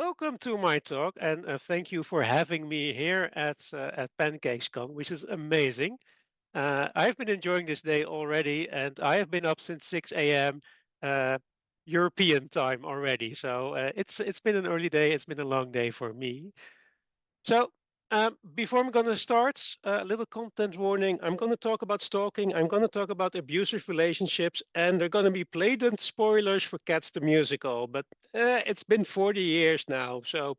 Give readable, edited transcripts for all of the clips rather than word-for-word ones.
welcome to my talk, and thank you for having me here at PancakesCon, which is amazing. I've been enjoying this day already, and I have been up since 6 a.m. Uh, European time already. So it's been an early day. It's been a long day for me. So, before I'm going to start, a little content warning. I'm going to talk about stalking. I'm going to talk about abusive relationships, and there are going to be blatant spoilers for Cats the Musical. But it's been 40 years now, so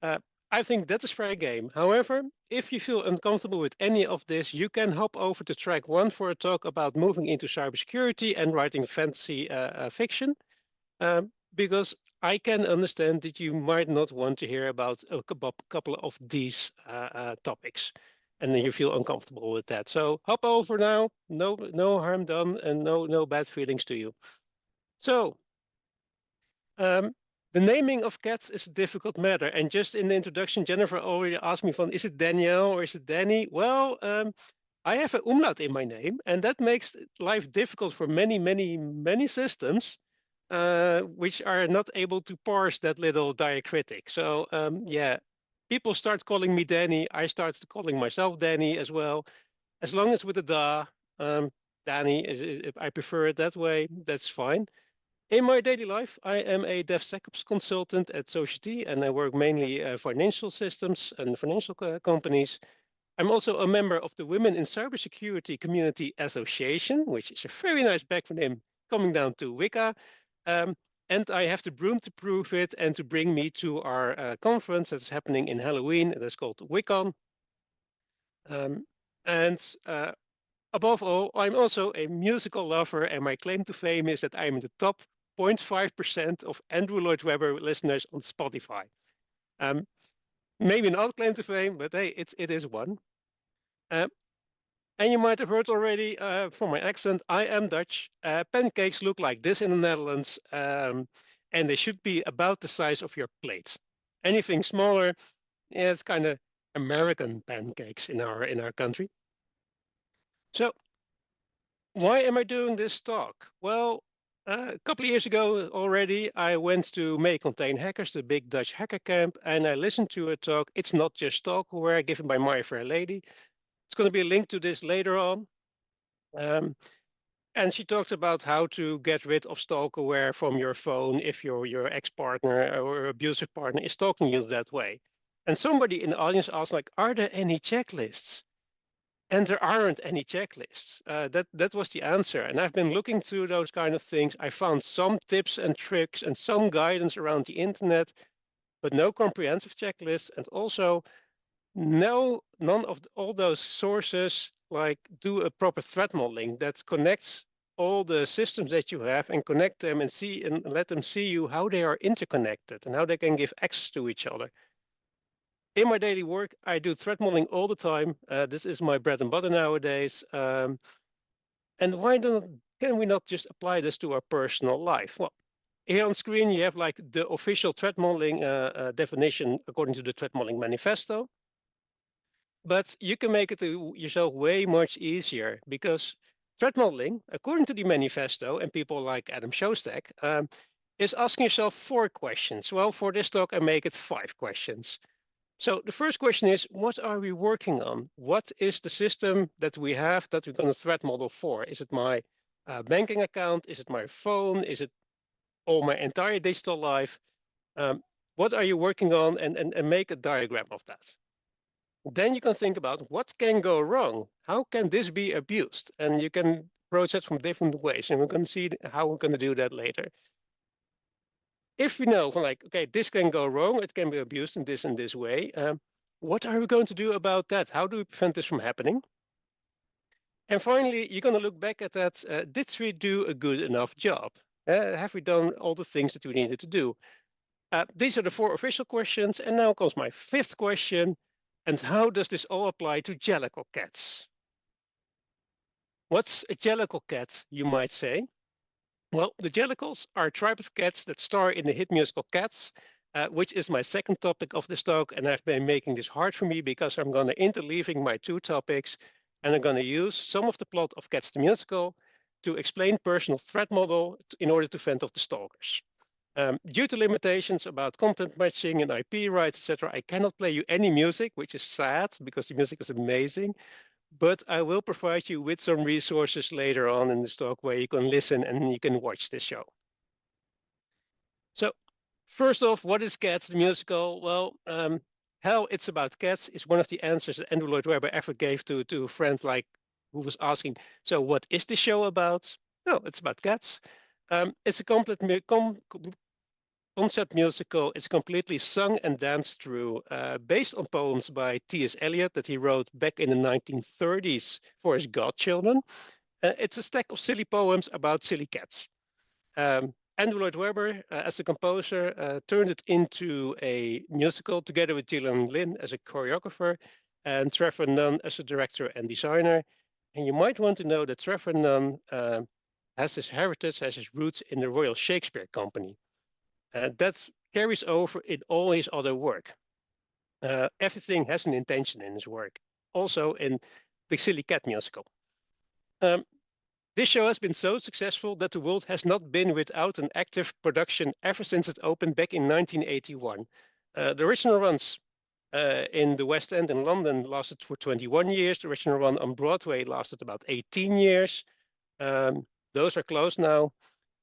uh, I think that is fair game. However, if you feel uncomfortable with any of this, you can hop over to track one for a talk about moving into cybersecurity and writing fantasy fiction. Because I can understand that you might not want to hear about a couple of these topics, and then you feel uncomfortable with that. So hop over now. No harm done, and no bad feelings to you. So um, the naming of cats is a difficult matter. And just in the introduction, Jennifer already asked me, is it Danielle or is it Dany? Well, I have an umlaut in my name, and that makes life difficult for many systems, which are not able to parse that little diacritic. So yeah, people start calling me Dany. I start calling myself Dany as well. As long as with the da, Dany, I prefer it that way. That's fine. In my daily life, I am a DevSecOps consultant at Society, and I work mainly financial systems and financial companies. I'm also a member of the Women in Cybersecurity Community Association, which is a very nice backronym coming down to Wicca. Um, and I have the broom to prove it and to bring me to our conference that's happening in Halloween. That's called WICCON. Um, and above all, I'm also a musical lover, and my claim to fame is that I'm in the top 0.5% of Andrew Lloyd Webber listeners on Spotify. Um, maybe not claim to fame, but hey, it is one. Um, and you might have heard already from my accent, I am Dutch. Pancakes look like this in the Netherlands, and they should be about the size of your plate. Anything smaller, yeah, it's kind of American pancakes in our country. So why am I doing this talk? Well, a couple of years ago already, I went to May Contain Hackers, the big Dutch hacker camp, and I listened to a talk. It's not just stalkerware given by My Fair Lady. It's going to be a link to this later on. Um, and she talked about how to get rid of stalkerware from your phone if your ex-partner or abusive partner is stalking you that way. And somebody in the audience asked, like, are there any checklists? And there aren't any checklists. That was the answer. And I've been looking through those kind of things. I found some tips and tricks and some guidance around the internet, but no comprehensive checklists. And also none of all those sources like do a proper threat modeling that connects all the systems that you have and connect them and see and let them see you how they are interconnected and how they can give access to each other. In my daily work, I do threat modeling all the time. This is my bread and butter nowadays. And can we not just apply this to our personal life? Well, here on screen, you have like the official threat modeling definition according to the threat modeling manifesto. But you can make it yourself way much easier because threat modeling, according to the manifesto and people like Adam Shostak, is asking yourself 4 questions. Well, for this talk, I make it 5 questions. So the first question is, what are we working on? What is the system that we have that we're going to threat model for? Is it my banking account? Is it my phone? Is it all my entire digital life? What are you working on? And make a diagram of that. Then you can think about what can go wrong? How can this be abused? And you can approach it from different ways. And we're going to see how we're going to do that later. If we know, like, okay, this can go wrong, it can be abused in this way, what are we going to do about that? How do we prevent this from happening? And finally, you're going to look back at that. Did we do a good enough job? Have we done all the things that we needed to do? These are the 4 official questions. And now comes my 5th question. And how does this all apply to Jellicle cats? What's a Jellicle cat, you might say? Well, the Jellicles are a tribe of cats that star in the hit musical Cats, which is my second topic of this talk. And I've been making this hard for me because I'm going to interleaving my 2 topics. And I'm going to use some of the plot of Cats the Musical to explain personal threat model in order to fend off the stalkers. Due to limitations about content matching and IP rights, etc., I cannot play you any music, which is sad because the music is amazing. But I will provide you with some resources later on in this talk where you can listen and you can watch this show. So first off, what is Cats, the musical? Well, Hell, It's About Cats is one of the answers that Andrew Lloyd Webber ever gave to a friend like who was asking, so what is the show about? No, it's about cats. It's a concept musical. It's completely sung and danced through, based on poems by T.S. Eliot that he wrote back in the 1930s for his godchildren. It's a stack of silly poems about silly cats. Andrew Lloyd Webber, as the composer, turned it into a musical together with Gillian Lynn as a choreographer and Trevor Nunn as a director and designer. And you might want to know that Trevor Nunn has his heritage, has his roots in the Royal Shakespeare Company. That carries over in all his other work. Everything has an intention in his work, also in the Silly Cat musical. This show has been so successful that the world has not been without an active production ever since it opened back in 1981. The original runs in the West End in London lasted for 21 years. The original run on Broadway lasted about 18 years. Those are closed now,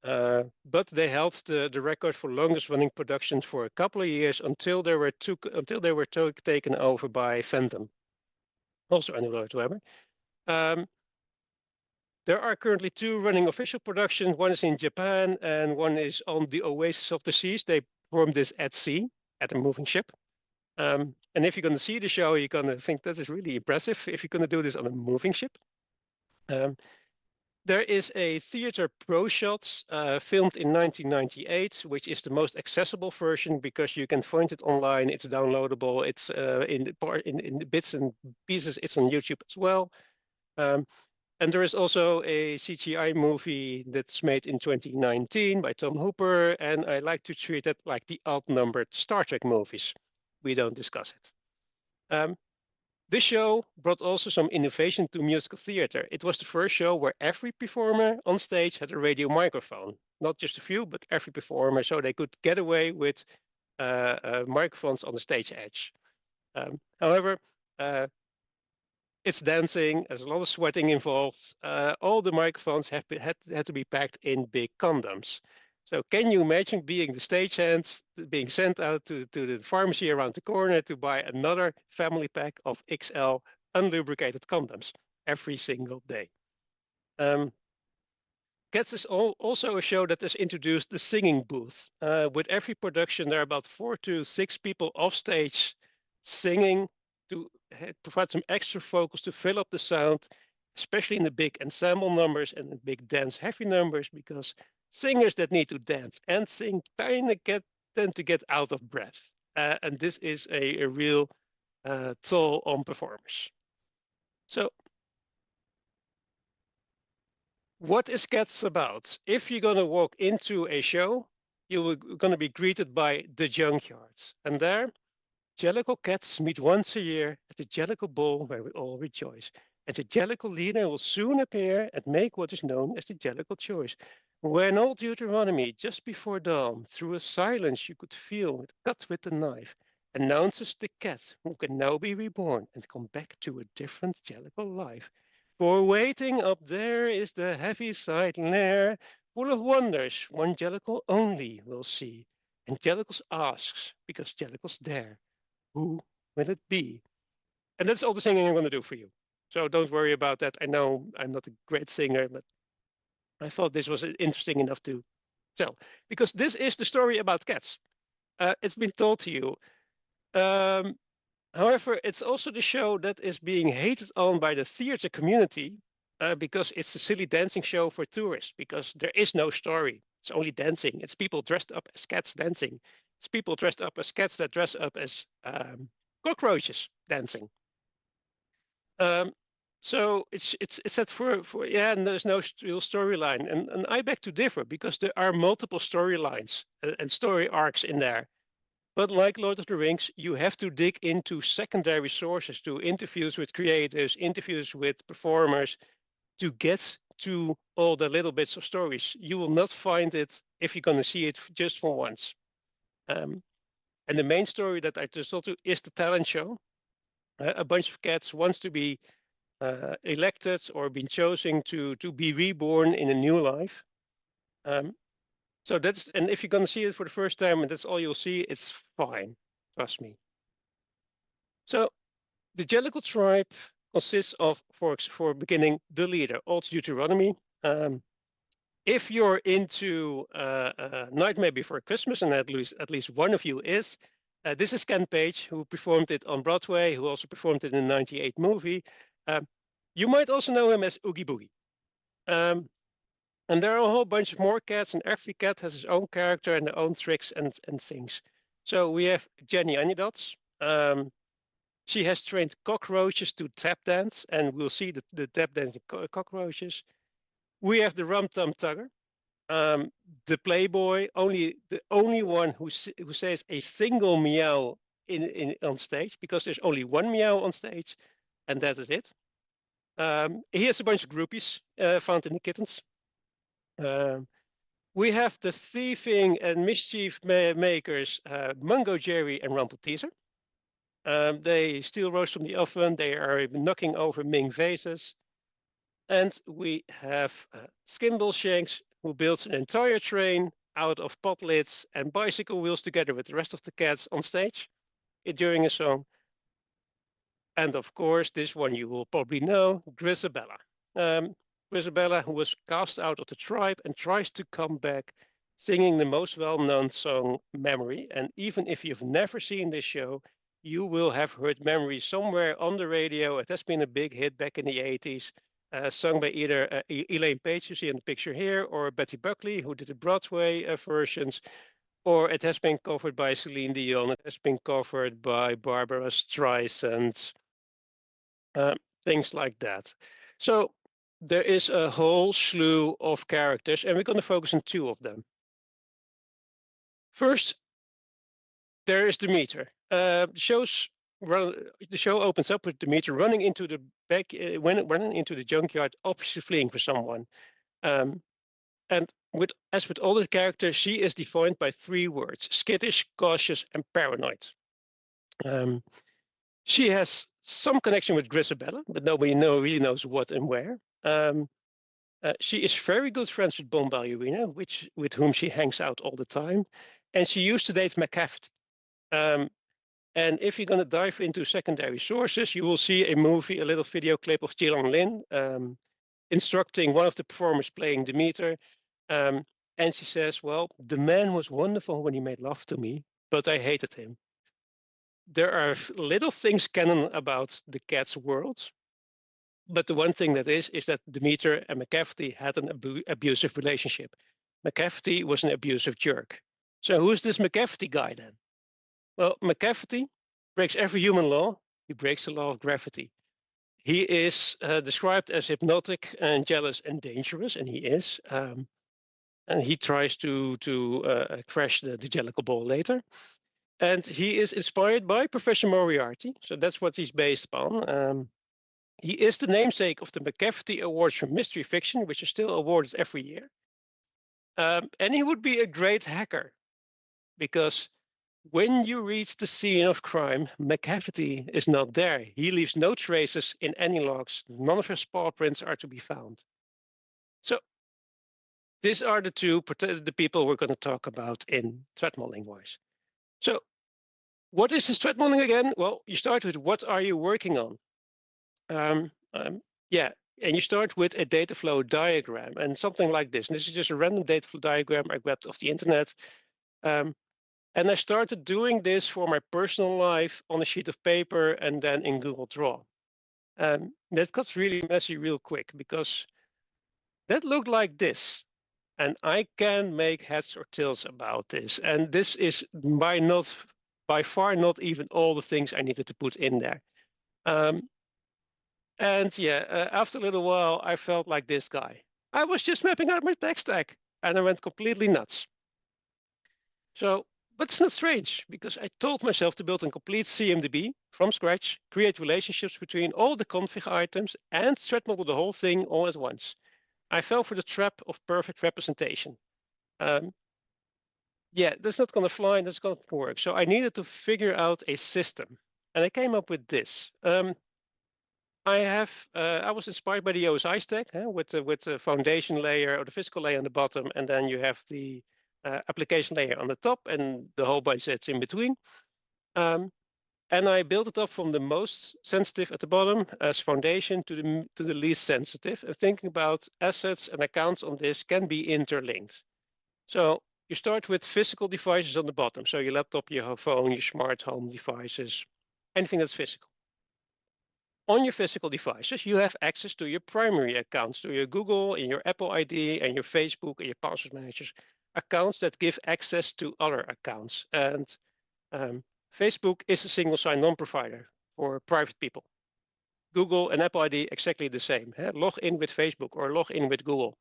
but they held the record for longest running productions for a couple of years until they were taken over by Phantom, also Andrew Lloyd Webber. There are currently 2 running official productions. One is in Japan and one is on the Oasis of the Seas. They perform this at sea, at a moving ship. And if you're going to see the show, you're going to think that is really impressive if you're going to do this on a moving ship. There is a theater pro shots filmed in 1998, which is the most accessible version because you can find it online. It's downloadable. It's in bits and pieces. It's on YouTube as well. And there is also a CGI movie that's made in 2019 by Tom Hooper, and I like to treat it like the odd-numbered Star Trek movies. We don't discuss it. This show brought also some innovation to musical theater. It was the first show where every performer on stage had a radio microphone. Not just a few, but every performer, so they could get away with microphones on the stage edge. However, it's dancing, there's a lot of sweating involved. All the microphones had to be packed in big condoms. So can you imagine being the stagehands being sent out to the pharmacy around the corner to buy another family pack of XL unlubricated condoms every single day? Cats is also a show that has introduced the singing booth. With every production, there are about 4 to 6 people off stage singing to provide some extra focus to fill up the sound, especially in the big ensemble numbers and the big dance heavy numbers, because singers that need to dance and sing tend to get out of breath. And this is a real toll on performers. So what is Cats about? If you're going to walk into a show, you're going to be greeted by the junkyard. And there, Jellicle cats meet once a year at the Jellicle Ball where we all rejoice. And the Jellicle leader will soon appear and make what is known as the Jellicle choice. When old Deuteronomy, just before dawn, through a silence you could feel cut with the knife, announces the cat who can now be reborn and come back to a different Jellicle life. For waiting up there is the heavy-side lair, full of wonders one Jellicle only will see. And Jellicles asks, because Jellicles dare. Who will it be? And that's all the singing I'm going to do for you. So don't worry about that. I know I'm not a great singer, but I thought this was interesting enough to tell. Because this is the story about cats. It's been told to you. However, it's also the show that is being hated on by the theater community because it's a silly dancing show for tourists, because there is no story. It's only dancing. It's people dressed up as cats dancing. It's people dressed up as cats that dress up as cockroaches dancing. So it's set for yeah, and there's no real storyline. And I beg to differ because there are multiple storylines and story arcs in there. But like Lord of the Rings, you have to dig into secondary sources, to interviews with creators, interviews with performers, to get to all the little bits of stories. You will not find it if you're going to see it just for once. And the main story that I just told you is the talent show. A bunch of cats wants to be elected or been chosen to be reborn in a new life. So that's, and if you're going to see it for the first time and that's all you'll see, it's fine. Trust me. So the Jellicle tribe consists of, for beginning, the leader, Old Deuteronomy. If you're into Nightmare Before Christmas, and at least one of you is, this is Ken Page, who performed it on Broadway, who also performed it in the '98 movie. You might also know him as Oogie Boogie. And there are a whole bunch of more cats, and every cat has its own character and their own tricks and things. So we have Jenny Onidots. She has trained cockroaches to tap dance, and we'll see the tap dancing cockroaches. We have the Rum Tum Tugger, the Playboy, the only one who says a single meow on stage, because there's only one meow on stage, and that is it. He has a bunch of groupies found in the kittens. We have the thieving and mischief makers, Mungo Jerry and Rumple Teaser. They steal roast from the oven. They are knocking over Ming vases. And we have Skimble Shanks, who builds an entire train out of pot lids and bicycle wheels together with the rest of the cats on stage during a song. And of course, this one you will probably know, Grisabella. Grisabella, who was cast out of the tribe and tries to come back singing the most well-known song, Memory. And even if you've never seen this show, you will have heard Memory somewhere on the radio. It has been a big hit back in the 80s, sung by either Elaine Page, you see in the picture here, or Betty Buckley, who did the Broadway versions, or it has been covered by Celine Dion. It has been covered by Barbara Streisand, things like that. So there is a whole slew of characters, and we're going to focus on two of them. First, there is Demeter. The show opens up with Demeter running into the running into the junkyard, obviously fleeing for someone. And as with all the characters, she is defined by three words: skittish, cautious, and paranoid. She has some connection with Grisabella, but nobody really knows what and where. She is very good friends with Bon Ballerina, with whom she hangs out all the time. And she used to date Macavity. And if you're going to dive into secondary sources, you will see a little video clip of Jilan Lin instructing one of the performers playing Demeter. And she says, well, the man was wonderful when he made love to me, but I hated him. There are little things canon about the cat's world. But the one thing that is that Demeter and Macavity had an abusive relationship. Macavity was an abusive jerk. So who's this Macavity guy then? Well, Macavity breaks every human law. He breaks the law of gravity. He is described as hypnotic and jealous and dangerous, and he is. And he tries to crash the Jellicle ball later. And he is inspired by Professor Moriarty, so that's what he's based upon. He is the namesake of the Macavity Awards for Mystery Fiction, which are still awarded every year. And he would be a great hacker, because when you reach the scene of crime, Macavity is not there. He leaves no traces in any logs. None of his paw prints are to be found. So these are the people we're going to talk about in threat modeling-wise. So what is this threat modeling again? Well, you start with what are you working on? And you start with a data flow diagram and something like this. And this is just a random data flow diagram I grabbed off the internet. And I started doing this for my personal life on a sheet of paper and then in Google Draw. That got really messy real quick, because that looked like this. And I can make heads or tails about this. And this is by far not even all the things I needed to put in there. After a little while, I felt like this guy. I was just mapping out my tech stack, and I went completely nuts. So, but it's not strange, because I told myself to build a complete CMDB from scratch, create relationships between all the config items, and threat model the whole thing all at once. I fell for the trap of perfect representation. Yeah, that's not going to fly and that's not going to work. So I needed to figure out a system. And I came up with this. I was inspired by the OSI stack with the foundation layer or the physical layer on the bottom, and then you have the application layer on the top and the whole bunch that's in between. And I built it up from the most sensitive at the bottom as foundation to the least sensitive, and thinking about assets and accounts on this can be interlinked. So you start with physical devices on the bottom. So your laptop, your phone, your smart home devices, anything that's physical. On your physical devices, you have access to your primary accounts, to your Google and your Apple ID and your Facebook and your password managers, accounts that give access to other accounts. And Facebook is a single sign-on provider for private people. Google and Apple ID exactly the same. Log in with Facebook or log in with Google.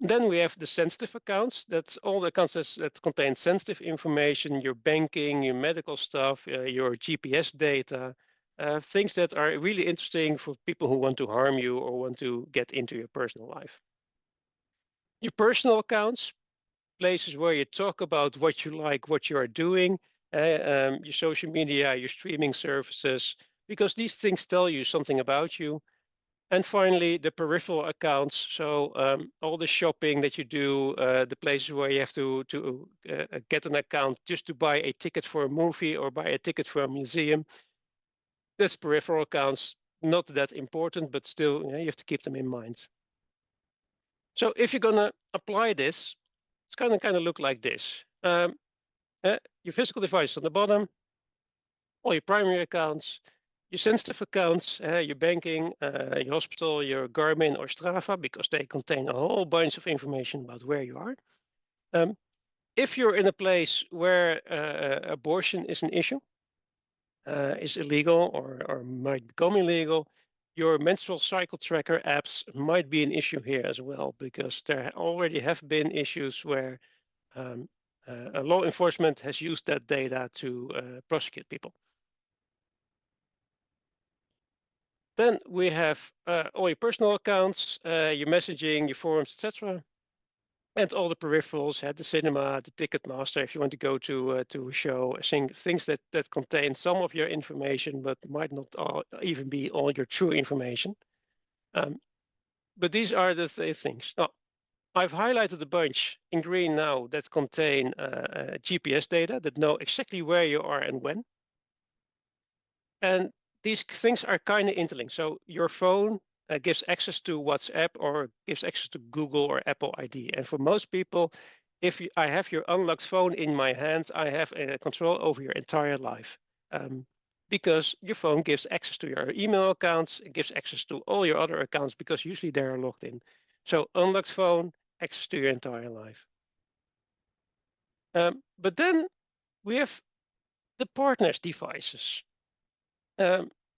Then we have the sensitive accounts. That's all the accounts that contain sensitive information, your banking, your medical stuff, your GPS data, things that are really interesting for people who want to harm you or want to get into your personal life. Your personal accounts, places where you talk about what you like, what you are doing, your social media, your streaming services, because these things tell you something about you. And finally, the peripheral accounts. So all the shopping that you do, the places where you have to get an account just to buy a ticket for a movie or buy a ticket for a museum. That's peripheral accounts, not that important, but still you have to keep them in mind. So if you're gonna apply this, it's gonna kind of look like this. Your physical device on the bottom, all your primary accounts, your sensitive accounts, your banking, your hospital, your Garmin or Strava, because they contain a whole bunch of information about where you are. If you're in a place where abortion is an issue, is illegal or might become illegal, your menstrual cycle tracker apps might be an issue here as well, because there already have been issues where law enforcement has used that data to prosecute people. Then we have all your personal accounts, your messaging, your forums, etc., and all the peripherals, the cinema, the Ticketmaster, if you want to go to a show, things that contain some of your information, but might not even be all your true information. But these are the things. Oh, I've highlighted a bunch in green now that contain GPS data that know exactly where you are and when. And these things are kind of interlinked. So your phone gives access to WhatsApp or gives access to Google or Apple ID. And for most people, if I have your unlocked phone in my hand, I have control over your entire life. Because your phone gives access to your email accounts, it gives access to all your other accounts because usually they are logged in. So unlocked phone, access to your entire life. But then we have the partner's devices.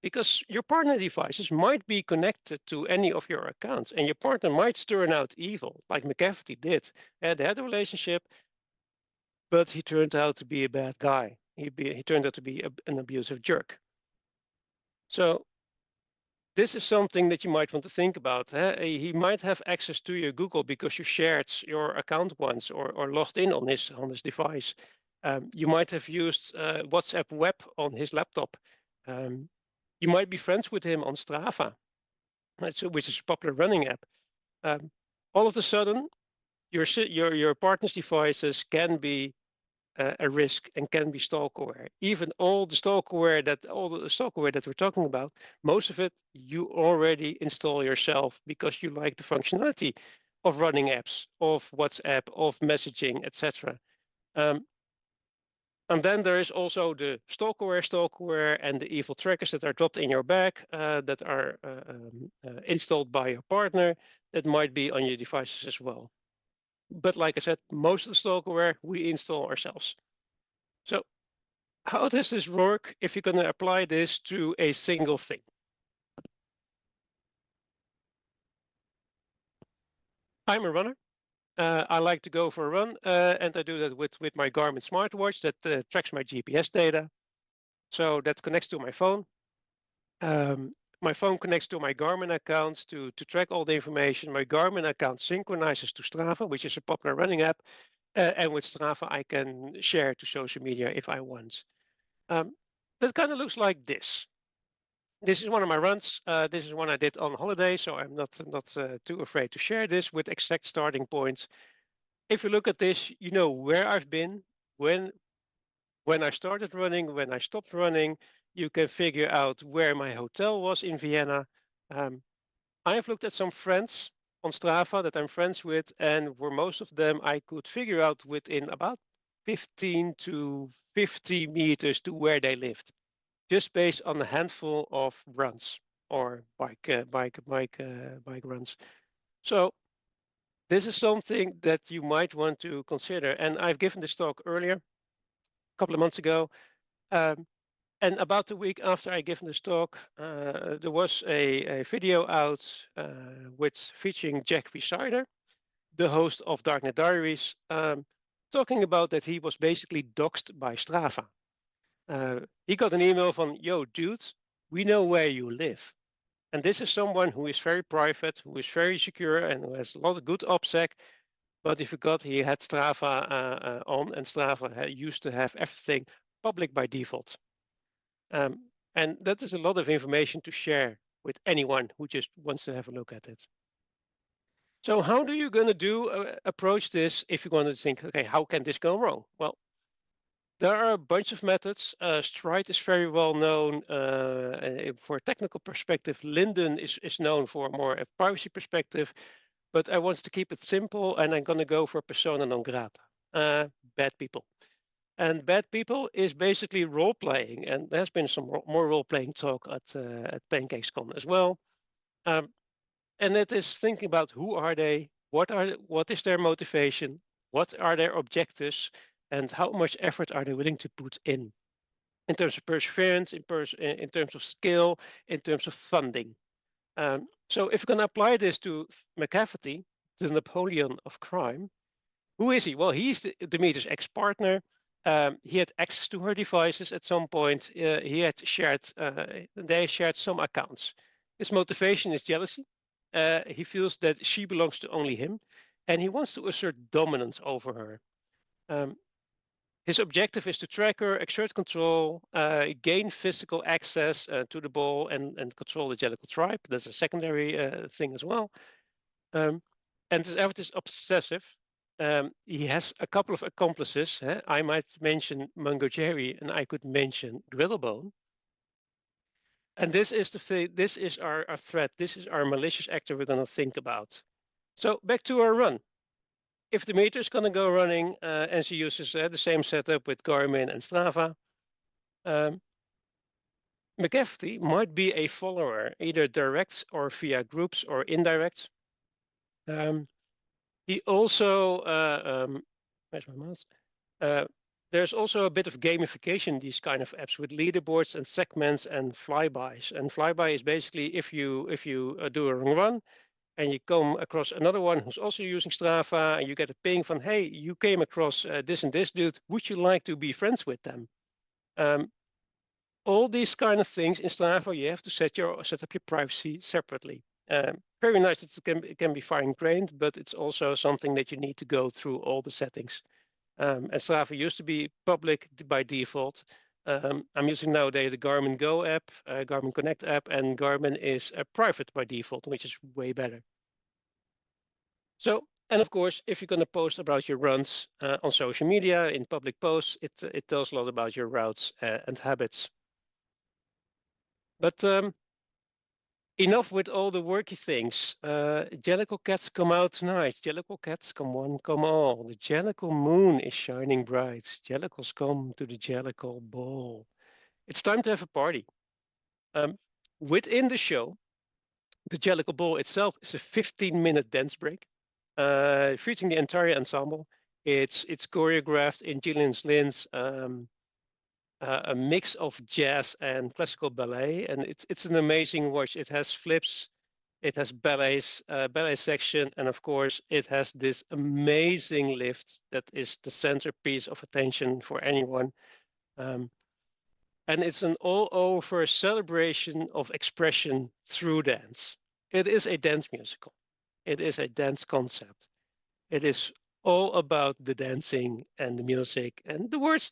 Because your partner devices might be connected to any of your accounts, and your partner might turn out evil, like Macavity did. They had a relationship, but he turned out to be a bad guy. He turned out to be an abusive jerk. So this is something that you might want to think about. He might have access to your Google because you shared your account once or logged in on his device. You might have used WhatsApp Web on his laptop. You might be friends with him on Strava, which is a popular running app. All of a sudden, your partner's devices can be a risk and can be stalkerware. Even all the stalkerware that we're talking about, most of it you already install yourself because you like the functionality of running apps, of WhatsApp, of messaging, etc. And then there is also the stalkerware, and the evil trackers that are dropped in your bag that are installed by your partner that might be on your devices as well. But like I said, most of the stalkerware we install ourselves. So how does this work if you're going to apply this to a single thing? I'm a runner. I like to go for a run, and I do that with my Garmin smartwatch that tracks my GPS data. So that connects to my phone. My phone connects to my Garmin account to track all the information. My Garmin account synchronizes to Strava, which is a popular running app. And with Strava, I can share to social media if I want. That kind of looks like this. This is one of my runs. This is one I did on holiday, so I'm not too afraid to share this with exact starting points. If you look at this, you know where I've been, when I started running, when I stopped running. You can figure out where my hotel was in Vienna. I've looked at some friends on Strava that I'm friends with, and for most of them, I could figure out within about 15 to 50 meters to where they lived, just based on a handful of runs or bike runs. So this is something that you might want to consider. And I've given this talk earlier, a couple of months ago. And about a week after I given this talk, there was a video out featuring Jack Rhysider, the host of Darknet Diaries, talking about that he was basically doxxed by Strava. He got an email from, yo, dude, we know where you live. And this is someone who is very private, who is very secure, and who has a lot of good OPSEC. But if you forgot, he had Strava on, and Strava used to have everything public by default. And that is a lot of information to share with anyone who just wants to have a look at it. So how do you going to approach this if you're going to think, okay, how can this go wrong? Well, there are a bunch of methods. Stride is very well known for a technical perspective. Linden is known for more a privacy perspective, but I want to keep it simple, and I'm going to go for persona non grata, bad people. And bad people is basically role playing, and there's been some more role playing talk at PancakesCon as well. And it is thinking about who are they, what is their motivation, what are their objectives, and how much effort are they willing to put in terms of perseverance, in terms of skill, in terms of funding. So if we're going to apply this to Macavity, the Napoleon of crime, who is he? Well, he's Demeter's ex-partner. He had access to her devices at some point. They shared some accounts. His motivation is jealousy. He feels that she belongs to only him, and he wants to assert dominance over her. His objective is to track her, exert control, gain physical access to the ball, and control the Jellicle tribe. That's a secondary thing as well. And this effort is obsessive. He has a couple of accomplices. I might mention Mungo Jerry, and I could mention Drillbone. And this is our threat. This is our malicious actor we're going to think about. So back to our run. If Demeter is going to go running and she uses the same setup with Garmin and Strava, Macavity might be a follower, either direct or via groups or indirect. He also, where's my mouse? There's also a bit of gamification, these kind of apps with leaderboards and segments and flybys. And flyby is basically if you do a run and you come across another one who's also using Strava, and you get a ping from, hey, you came across this and this dude, would you like to be friends with them? All these kind of things in Strava, you have to set up your privacy separately. Very nice, it can be fine ingrained, but it's also something that you need to go through all the settings. And Strava used to be public by default. I'm using nowadays the Garmin Go app, Garmin Connect app, and Garmin is private by default, which is way better. So, and of course, if you're going to post about your runs on social media in public posts, it tells a lot about your routes and habits. But enough with all the worky things. Jellicle cats come out tonight. Jellicle cats, come one, come all. The Jellicle moon is shining bright. Jellicles come to the Jellicle ball. It's time to have a party. Within the show, the Jellicle ball itself is a 15-minute dance break, featuring the entire ensemble. It's choreographed in Gillian Lynn's a mix of jazz and classical ballet, and it's an amazing watch. It has flips, it has ballet section, and of course it has this amazing lift that is the centerpiece of attention for anyone. And it's an all-over celebration of expression through dance. It is a dance musical. It is a dance concept. It is all about the dancing and the music, and the words,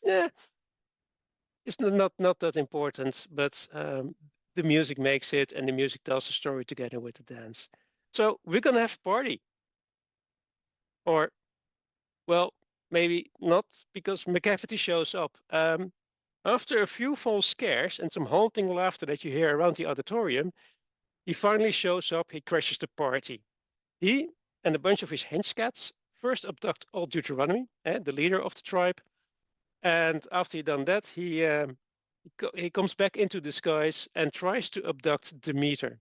it's not that important, but the music makes it, and the music tells the story together with the dance. So we're gonna have a party, or well, maybe not, because Macavity shows up. After a few false scares and some haunting laughter that you hear around the auditorium, he finally shows up. He crashes the party. He and a bunch of his henchcats first abduct old Deuteronomy, the leader of the tribe, and after he done that, he comes back into disguise and tries to abduct Demeter.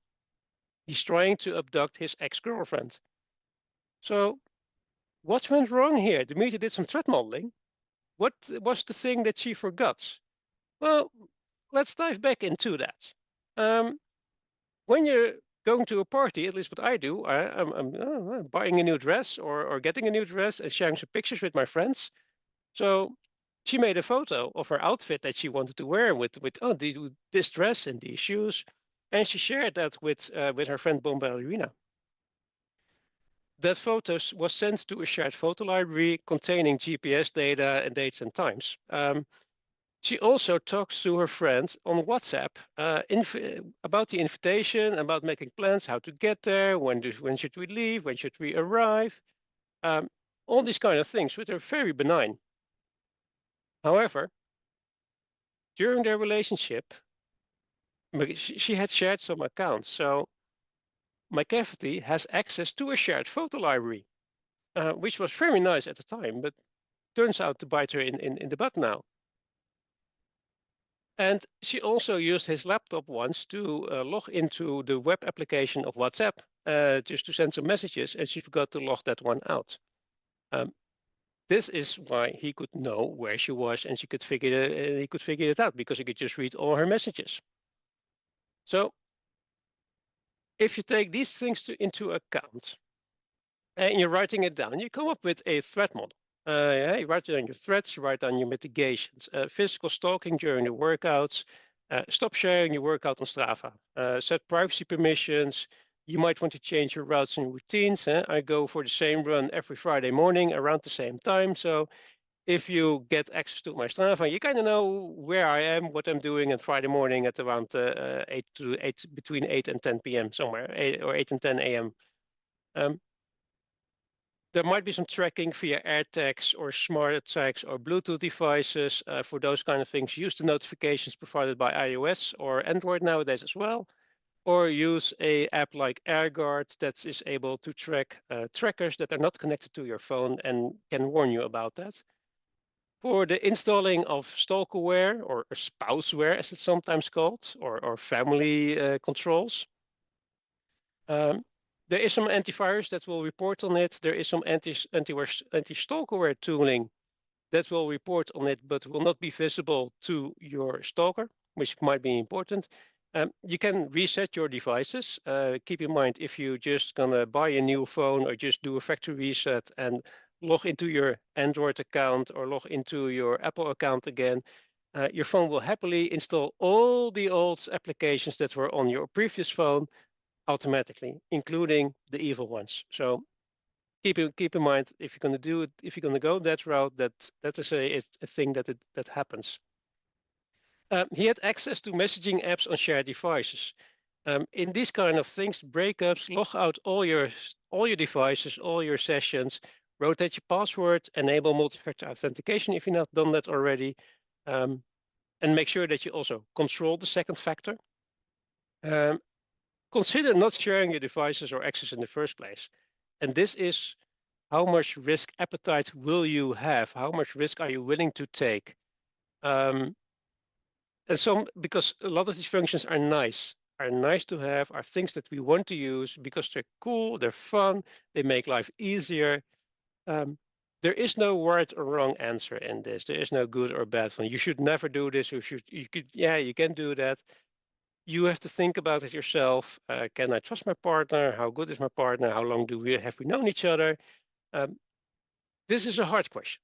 He's trying to abduct his ex-girlfriend. So what went wrong here? Demeter did some threat modeling. What was the thing that she forgot? Well, let's dive back into that. When you're going to a party, at least what I do, I'm buying a new dress or getting a new dress and sharing some pictures with my friends. So she made a photo of her outfit that she wanted to wear with this dress and these shoes, and she shared that with her friend Bomba Ballerina. That photo was sent to a shared photo library containing GPS data and dates and times. She also talks to her friends on WhatsApp about the invitation, about making plans, how to get there, when should we leave, when should we arrive, all these kind of things, which are very benign. However, during their relationship, she had shared some accounts, so Macavity has access to a shared photo library, which was very nice at the time, but turns out to bite her in the butt now. And she also used his laptop once to log into the web application of WhatsApp just to send some messages, and she forgot to log that one out. This is why he could know where she was, and he could figure it out because he could just read all her messages. So if you take these things into account and you're writing it down, you come up with a threat model. Yeah, you write down your threats, you write down your mitigations, physical stalking during the workouts, stop sharing your workout on Strava, set privacy permissions. You might want to change your routes and routines. I go for the same run every Friday morning around the same time. So if you get access to my Strava, you kind of know where I am, what I'm doing on Friday morning at around 8 between 8 and 10 p.m. somewhere, 8 and 10 a.m. There might be some tracking via AirTags or smart tags or Bluetooth devices for those kind of things. Use the notifications provided by iOS or Android nowadays as well, or use a app like AirGuard that is able to track trackers that are not connected to your phone and can warn you about that. For the installing of stalkerware or spouseware, as it's sometimes called, or family controls, there is some antivirus that will report on it. There is some anti-stalkerware tooling that will report on it, but will not be visible to your stalker, which might be important. You can reset your devices. Keep in mind, if you just gonna buy a new phone or just do a factory reset and log into your Android account or log into your Apple account again, your phone will happily install all the old applications that were on your previous phone automatically, including the evil ones. So keep in mind, if you're going to do it, if you're going to go that route, that is a thing that happens. He had access to messaging apps on shared devices. In these kind of things, breakups, log out all your devices, all your sessions, rotate your password, enable multi-factor authentication if you've not done that already, and make sure that you also control the second factor. Consider not sharing your devices or access in the first place. And this is how much risk appetite will you have? How much risk are you willing to take? And because a lot of these functions are nice to have, are things that we want to use because they're cool, they're fun, they make life easier. There is no right or wrong answer in this. There is no good or bad one. You should never do this. You can do that. You have to think about it yourself. Can I trust my partner? How good is my partner? How long have we known each other? This is a hard question.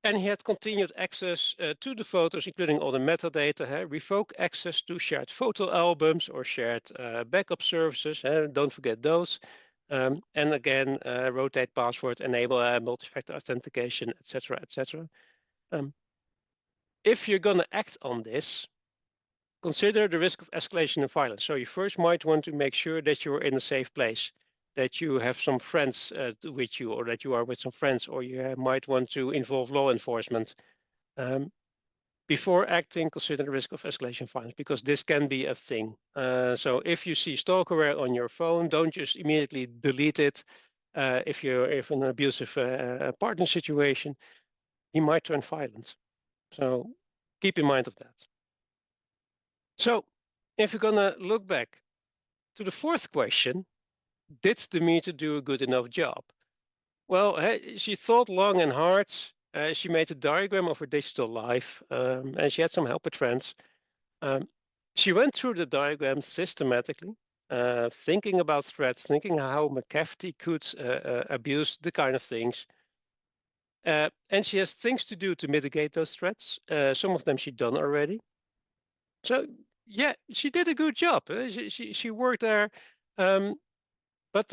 And he had continued access to the photos, including all the metadata, revoke access to shared photo albums or shared backup services. Don't forget those. And again, rotate password, enable multi-factor authentication, etc., etc. If you're going to act on this, consider the risk of escalation and violence. So you first might want to make sure that you're in a safe place, that you have some friends with you, or that you are with some friends, or you might want to involve law enforcement. Before acting, consider the risk of escalation violence, because this can be a thing. So if you see stalkerware on your phone, don't just immediately delete it. If you're in an abusive partner situation, he might turn violent. So keep in mind of that. So if you're gonna look back to the fourth question, did the meter do a good enough job? Well, she thought long and hard. She made a diagram of her digital life, and she had some help with friends. She went through the diagram systematically, thinking about threats, thinking how Macavity could abuse the kind of things. And she has things to do to mitigate those threats. Some of them she'd done already. So yeah, she did a good job. She worked there, but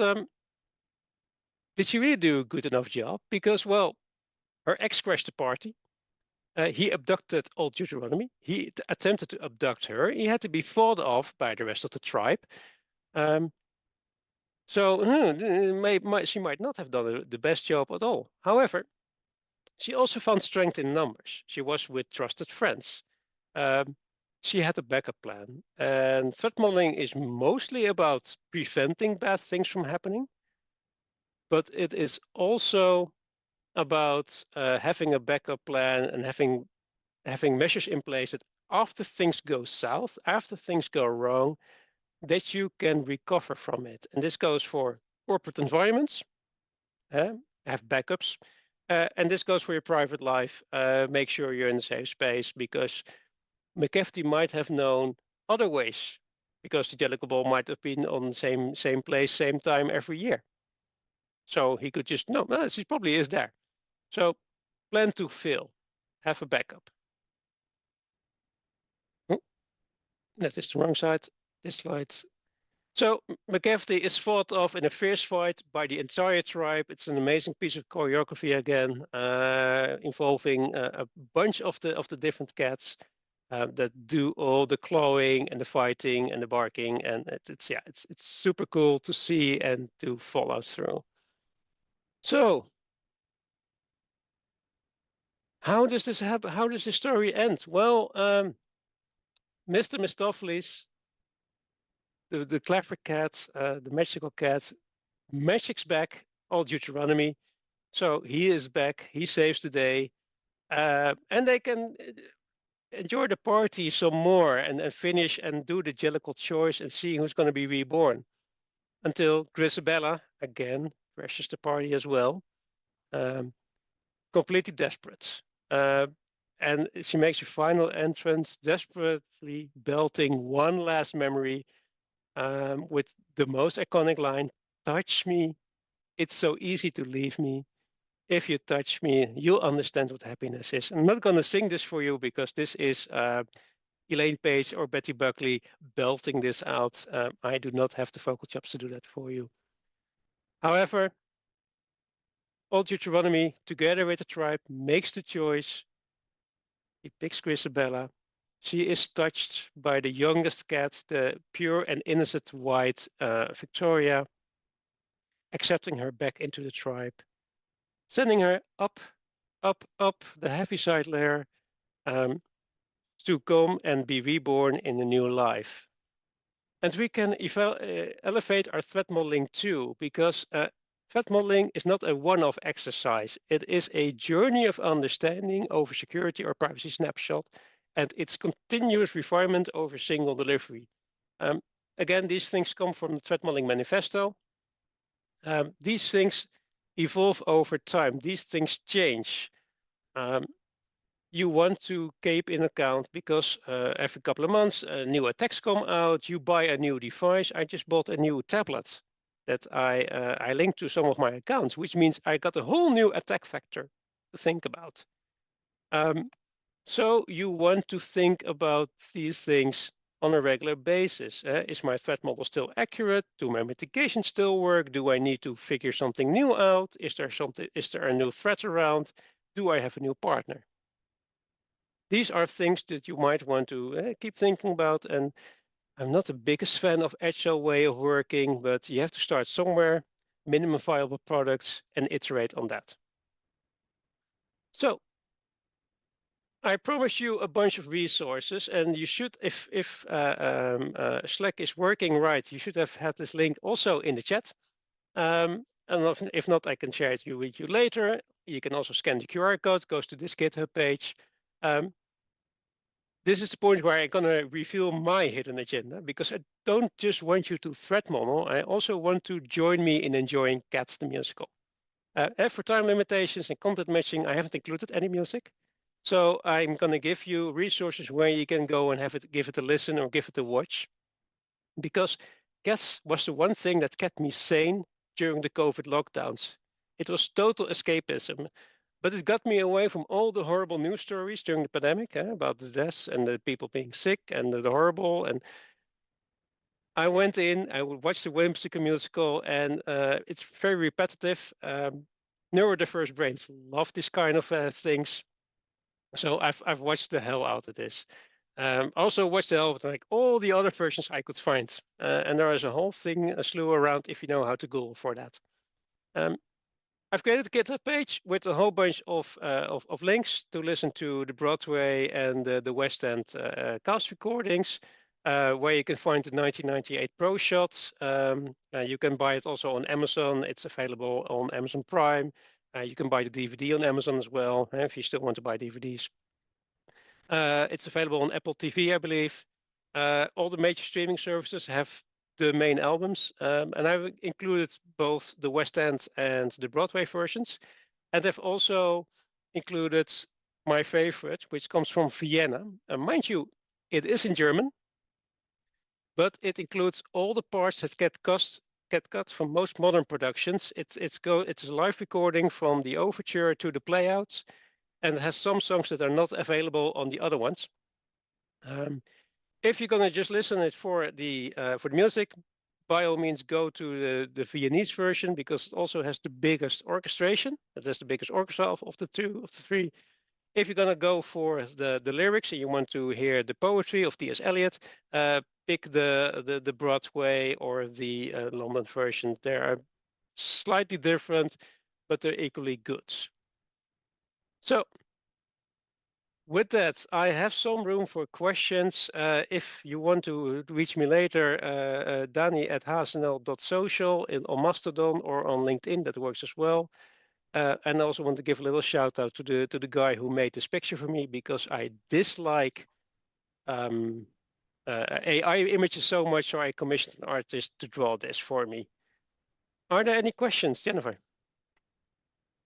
did she really do a good enough job? Because, well, her ex crashed the party. He abducted Old Deuteronomy. He attempted to abduct her. He had to be fought off by the rest of the tribe. So she might not have done the best job at all. However, she also found strength in numbers. She was with trusted friends. She had a backup plan. And threat modeling is mostly about preventing bad things from happening, but it is also about having a backup plan and having measures in place that after things go south, after things go wrong, that you can recover from it. And this goes for corporate environments, have backups. And this goes for your private life. Make sure you're in a safe space, because Macavity might have known other ways, because the Jellicle Ball might have been on the same place, same time every year. So he could just, no, she probably is there. So plan to fail, have a backup. Oh, that is the wrong side, this slide. So Macavity is fought off in a fierce fight by the entire tribe. It's an amazing piece of choreography again, involving a bunch of the different cats that do all the clawing and the fighting and the barking, and it's super cool to see and to follow through. So how does this happen? How does the story end? Well, Mr. Mistopheles, the clever cat, the magical cat, magic's back, all Deuteronomy. So he is back. He saves the day, and they can enjoy the party some more and finish and do the Jellicle choice and see who's going to be reborn. Until Grisabella again crashes the party as well, completely desperate. And she makes her final entrance, desperately belting one last memory with the most iconic line, "Touch me, it's so easy to leave me. If you touch me, you'll understand what happiness is." I'm not going to sing this for you, because this is Elaine Page or Betty Buckley belting this out. I do not have the vocal chops to do that for you. However, Old Deuteronomy, together with the tribe, makes the choice. He picks Grisabella. She is touched by the youngest cat, the pure and innocent white Victoria, accepting her back into the tribe, sending her up the Heaviside layer to come and be reborn in a new life. And we can elevate our threat modeling too, because threat modeling is not a one-off exercise. It is a journey of understanding over security or privacy snapshot, and it's continuous refinement over single delivery. Again, these things come from the Threat Modeling Manifesto. These things evolve over time. These things change. You want to keep in account, because every couple of months, new attacks come out. You buy a new device. I just bought a new tablet that I linked to some of my accounts, which means I got a whole new attack vector to think about. So you want to think about these things on a regular basis. Is my threat model still accurate? Do my mitigations still work? Do I need to figure something new out? Is there a new threat around? Do I have a new partner? These are things that you might want to keep thinking about. And I'm not the biggest fan of agile way of working, but you have to start somewhere, minimum viable products, and iterate on that. So I promise you a bunch of resources, and you should, if Slack is working right, you should have had this link also in the chat. And if not, I can share it with you later. You can also scan the QR code, goes to this GitHub page. This is the point where I'm going to reveal my hidden agenda, because I don't just want you to threat model. I also want to join me in enjoying Cats the musical. For time limitations and content matching, I haven't included any music. So I'm going to give you resources where you can go and give it a listen or give it a watch. Because Cats was the one thing that kept me sane during the COVID lockdowns. It was total escapism. But it got me away from all the horrible news stories during the pandemic about the deaths and the people being sick and the horrible. And I went in, I would watch the Whimsical musical, and it's very repetitive. Neurodiverse brains love this kind of things. So I've watched the hell out of this. Also watched the hell of like all the other versions I could find. And there is a whole thing, a slew around if you know how to Google for that. I've created a GitHub page with a whole bunch of links to listen to the Broadway and the West End cast recordings, where you can find the 1998 Pro Shot. You can buy it also on Amazon. It's available on Amazon Prime. You can buy the DVD on Amazon as well, if you still want to buy DVDs. It's available on Apple TV, I believe. All the major streaming services have the main albums, and I've included both the West End and the Broadway versions. And I've also included my favorite, which comes from Vienna. Mind you, it is in German, but it includes all the parts that get cut from most modern productions. It's a live recording from the overture to the playouts, and it has some songs that are not available on the other ones. If you're gonna just listen it for the music, by all means go to the Viennese version, because it also has the biggest orchestration. It has the biggest orchestra of the three. If you're gonna go for the lyrics and you want to hear the poetry of T.S. Eliot, pick the Broadway or the London version. They are slightly different, but they're equally good. So with that, I have some room for questions. If you want to reach me later, Dany@hsnl.social on Mastodon or on LinkedIn, that works as well. And I also want to give a little shout out to the guy who made this picture for me, because I dislike AI images so much, so I commissioned an artist to draw this for me. Are there any questions, Jennifer?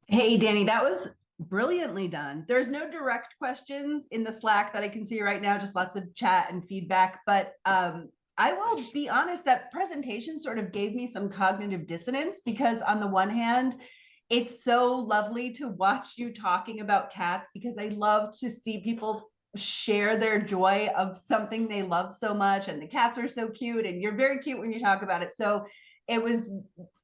Hey, Dany, that was brilliantly done. There's no direct questions in the Slack that I can see right now, just lots of chat and feedback. But I will be honest, that presentation sort of gave me some cognitive dissonance, because on the one hand, it's so lovely to watch you talking about cats, because I love to see people share their joy of something they love so much. And the cats are so cute, and you're very cute when you talk about it. So it was,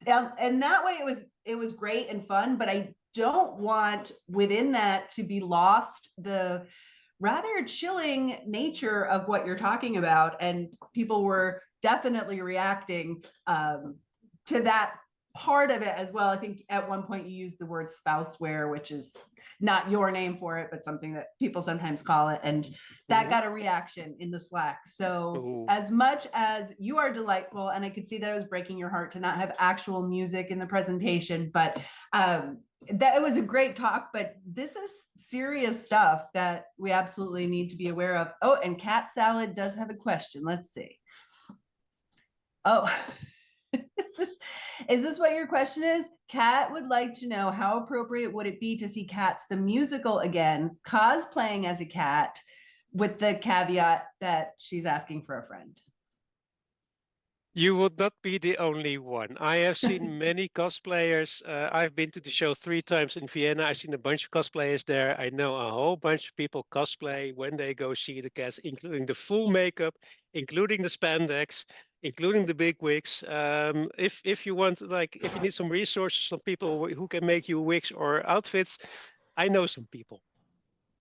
and that way it was great and fun, but I don't want within that to be lost the rather chilling nature of what you're talking about. And people were definitely reacting to that part of it as well. I think at one point you used the word spouseware, which is not your name for it, but something that people sometimes call it. And that got a reaction in the Slack. So as much as you are delightful, and I could see that it was breaking your heart to not have actual music in the presentation, but that it was a great talk, but this is serious stuff that we absolutely need to be aware of. Oh, and Cat Salad does have a question. Let's see. Oh, is this what your question is? Kat would like to know, how appropriate would it be to see Cats the musical again, cosplaying as a cat, with the caveat that she's asking for a friend? You would not be the only one. I have seen many cosplayers. I've been to the show 3 times in Vienna. I've seen a bunch of cosplayers there. I know a whole bunch of people cosplay when they go see the cats, including the full makeup, including the spandex, including the big wigs. If you want, like, if you need some resources, some people who can make you wigs or outfits, I know some people.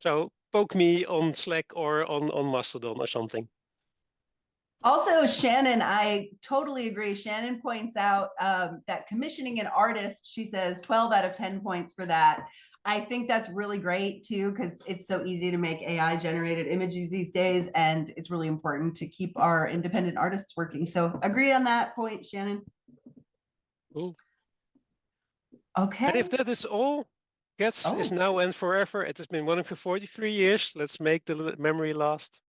So poke me on Slack or on Mastodon or something. Also, Shannon, I totally agree. Shannon points out that commissioning an artist, she says 12 out of 10 points for that. I think that's really great too, because it's so easy to make AI generated images these days. And it's really important to keep our independent artists working. So agree on that point, Shannon. Cool. Okay. And if that is all, Cats is now and forever. It has been running for 43 years. Let's make the memory last.